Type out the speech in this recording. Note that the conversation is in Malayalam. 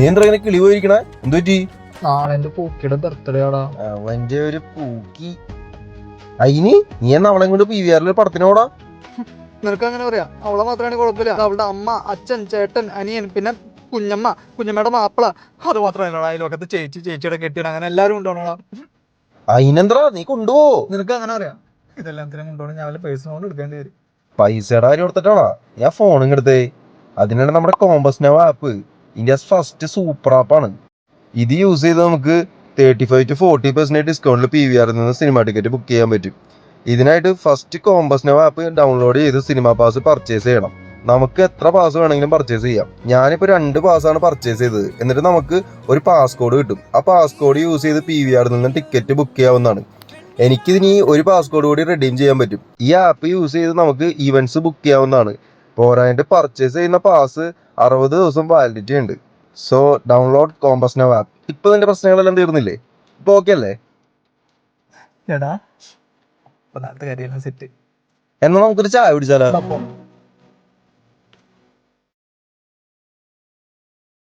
എന്താ ഇങ്ങനെ കിളി പോയിരിക്കണേ? എന്തു പറ്റി? നാളെ എന്റെ പൂക്കിയുടെ ബർത്ത്ഡേ ആടാ. അവന്റെ ഒരു പൂക്കി. അയിന് നീ എന്നാ അവളെ കൊണ്ട് PVR പടത്തിനോടാ? നിനക്ക് അങ്ങനെ പറയാം. അവളെ മാത്രമാണ് കുഴപ്പമില്ല. അവളുടെ അമ്മ, അച്ഛൻ, ചേട്ടൻ, അനിയൻ, പിന്നെ കുഞ്ഞമ്മയുടെ മാപ്പിള, അത് മാത്രമല്ല അയലോക്കത്ത് ചേച്ചിയുടെ കെട്ടിയാണ്, അങ്ങനെ എല്ലാരും കൊണ്ടുപോകണോടാ. അതിനെന്താ നീ കൊണ്ടുപോ. നിനക്ക് അങ്ങനെ പറയാം. ഇതെല്ലാം കൊണ്ടുപോകണം. ഞാൻ പൈസ കൊണ്ട് എടുക്കേണ്ടി വരും. പൈസയുടെ കാര്യം കൊടുത്തിട്ടാണോ ഞാൻ ഫോണും എടുത്തേ? അതിനാണ് നമ്മുടെ compass now app, India's first super ആപ്പാണ്. ഇത് യൂസ് ചെയ്ത് നമുക്ക് 35 to 40% ഡിസ്കൗണ്ടിൽ PVR നിന്ന് സിനിമ ടിക്കറ്റ് ബുക്ക് ചെയ്യാൻ പറ്റും. ഇതിനായിട്ട് first compass now app download ചെയ്ത് സിനിമ പാസ് പർച്ചേസ് ചെയ്യണം. നമുക്ക് എത്ര പാസ് വേണമെങ്കിലും പർച്ചേസ് ചെയ്യാം. ഞാനിപ്പോൾ 2 പാസ്സാണ് പർച്ചേസ് ചെയ്തത്. എന്നിട്ട് നമുക്ക് ഒരു പാസ്കോഡ് കിട്ടും. ആ പാസ്കോഡ് യൂസ് ചെയ്ത് PVR നിന്ന് ടിക്കറ്റ് ബുക്ക് ചെയ്യാവുന്നതാണ്. എനിക്കിതിനി ഒരു പാസ്കോഡ് കൂടി റെഡീം ചെയ്യാൻ പറ്റും. ഈ ആപ്പ് യൂസ് ചെയ്ത് നമുക്ക് ഈവൻറ്റ്സ് ബുക്ക് ചെയ്യാവുന്നതാണ്. പോരായിട്ട് പർച്ചേസ് ചെയ്യുന്ന പാസ് 60 ദിവസം വാലിഡിറ്റി ഉണ്ട്. So download compass now app. ഇപ്പൊ ഇതിന്റെ പ്രശ്നങ്ങളെല്ലാം തീർന്നില്ലേ? ഇപ്പൊ ഓക്കെ അല്ലേ? എടാ, ഇപ്പൊ നാളത്തെ കാര്യമെല്ലാം സെറ്റ്. എന്നാ നമുക്കൊരു ചായ കുടിച്ചാലോ?